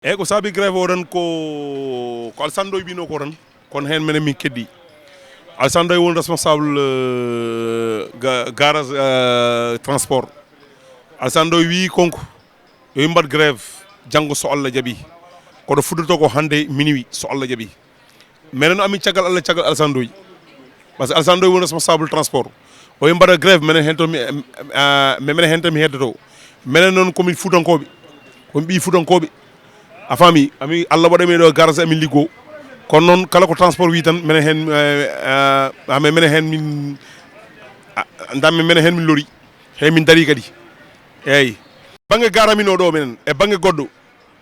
eyyi ko saabi grève o tan ko Alassane Ndoye mbino ko tan kono hen minen min keddi Alassane Ndoye woni responsable garage transport. Alassane Ndoye wi konko yo yimɓe mbaɗ grève janggo so Allah jaaɓi koɗo fuɗɗorto ko hande minuit so Allah jaaɓi minen amin caggal Allah caggal Alassane Ndoye par ce que Alassane Ndoye woni responsable transport o yimɓe mbaɗa grève minen hen to minen hen tan mi heddoto minen noon komin fuutankoɓe komin ɓi fuutankoɓe a faami ami Allah waɗami ɗo garage amin liggo kono noon kala ko transport wi tan minen hen minen hen min dammi minen hen min lori hey min dari kadi eyyi banggue gara min oɗo minen e banggue goɗɗo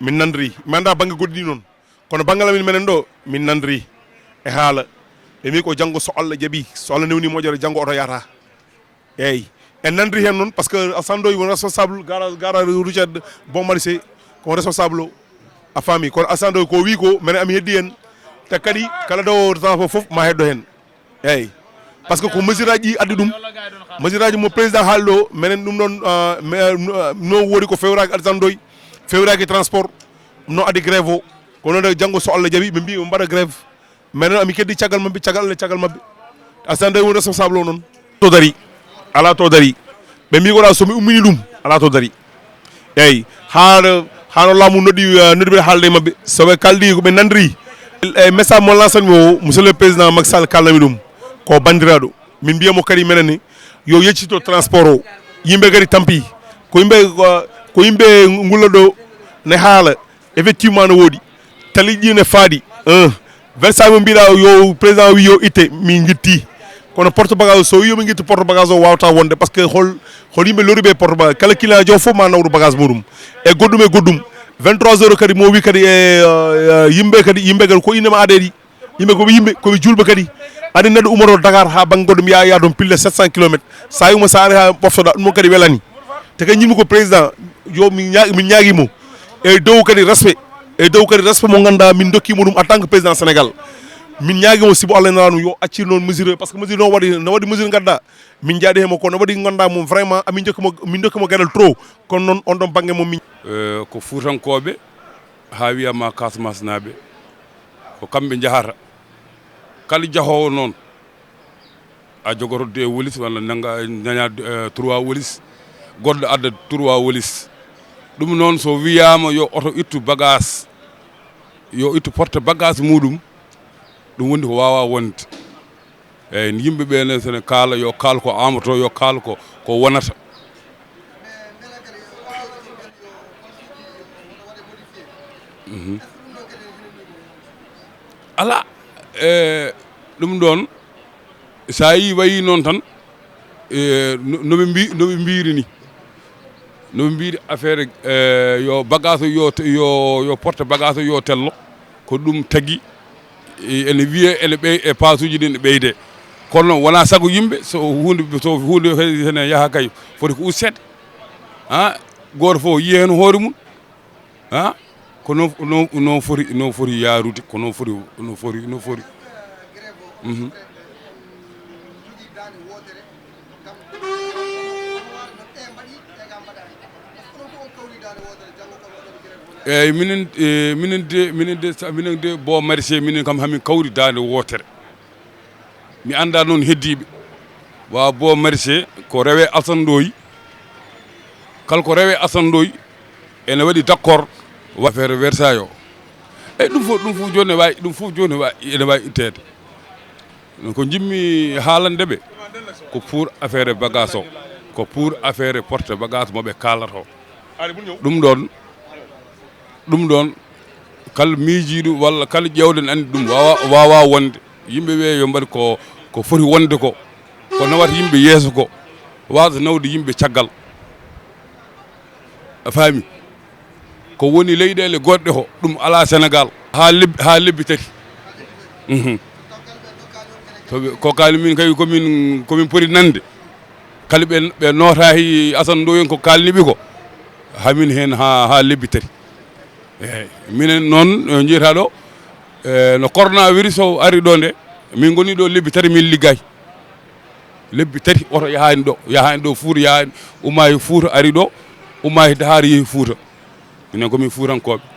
min nandiri mi anda banggue goɗɗi noon kono banggal amin minen ɗo min nandiri e haala ɓe mbi ko janggo so Allah jaaɓi so Allah newni moƴƴere janggo oto yata eyyi en nandiri hen noon par ce que Alassane Ndoye woni responsable gara routière bon marché ko responsable o a faami kono Alassane Ndoye ko wi ko minen ami heddi hen te kadi kala dawowo transport foof ma heddo hen eyyi par ce que ko mesure aji ɗi addi ɗum mesure aji mo président haali ɗo minen ɗum ɗon no woni ko fewraki Alassane Ndoye fewraki transport no addi grève o ko noon janggo so Allah jaaɓi ɓe mbi ɓe mbaɗa grève minen ami keddi caggal mabɓe caggal Allah caggal mabɓe Alassane Ndoye woni responsable o noon to dari ala to dari ɓe mbi koɗa somi ummini ɗum ala to dari eyyi hano laamu noddi ɓe haalde mabɓe soɓe kaldi koɓe nandiri e message mo lansani o monsieur le président Macky Sall kalnami ɗum ko bandiraɗo min mbiyamo kadi minen ni yo yeccito transport o yimɓe kadi tampi ko yimɓe gulla ɗo ne haala effectivement no woodi tali ɗi ne faadi 25 mo mbiɗa yo président wi yo itte min guitti kono porte bagage so wi yomi guitti porte bagage o wawata wonde par ce que hol yimɓe lori ɓe porte bagage kala client jo foof ma nawru bagage muɗum e goɗɗum 23 heures kadi mo wi kadi e yimɓe kadi ko innema aɗeɗi yimɓe koɓe yimɓe koɓe julɓe kadi aɗa neɗɗo umoto Dakar ha banggue goɗɗum ya ɗon pille 700 kilométres sa yuma sa ari ha ɓoftoɗa ɗum kadi welani te kadi ñimmi ko président yo min ñaguimo e dow kadi respect mo ganduɗa min dokkimo ɗum en tant que président Sénégal min ñaguimo sibo Allah naranu yo accir noon mesure par ce que mesure no waɗi mesure gadda min jaaɗi hemo kono waɗi ganduɗa mom vraiment min dokkimo gueɗal trop kono noon on ɗon banggue mom min ko fuutankoɓe ha wiyama Casamance naaɓe ko kamɓe jahata kala jahowo noon a jogoto 2 wolis walla daña 3 wolis goɗɗo adda 3 wolis ɗum noon so wiyama yo oto ittu bagage yo ittu porte bagage muɗum ɗum wondi ko wawa wonde eyyi yimɓeɓe ne sene kaala yo kaal ko amato yo kaal ko wonata ala ɗum ɗon sa yi wayi noon tan noɓe mbiri affaire yo bagage yo porte bagage yo tello ko ɗum tagui ene wiye ene ɓey e pasuji ɗi ne ɓeyde kono wona sago yimɓe so hunde hene yaaha kay foti ko ussede goto fof yiya hen hoore mum ko non foti yarude ko non foti eyyi minen de bo marché minen kam hamin kawri dande wotere mi anda noon heddiɓe wa bo marché ko rewe Alassane Ndoye kala ko rewe Alassane Ndoye ene waɗi d' accord affaire versage o eyyi ɗum fof joni ene wawi ittede ko jimmi haalandeɓe ko pour affaire bagage o ko pour affaire porte bagage moɓe kalato ɗum ɗon kala miijiɗo walla kala ƴewɗen andi ɗum wawa wonde yimɓeɓe yo mbaɗi ko foti wonde ko nawata yimɓe yeeso ko wawata nawde yimɓe caggal a faami ko woni leyɗele goɗɗe ko ɗum ala Sénégal ha lebbi tati ko kaali min kay komin poti nande kala ɓe notahi Alassane Ndoye ko kalniɓe ko hamin hen ha lebbi tati eyyi minen noon jiita ɗo no coronavirus o ari ɗo nde min goni ɗo lebbi tati min liggay lebbi tati oto yahani ɗo Fouta yahani umma e Fouta ari ɗo umma e Dakar yeehi Fouta minen komin Foutankoɓe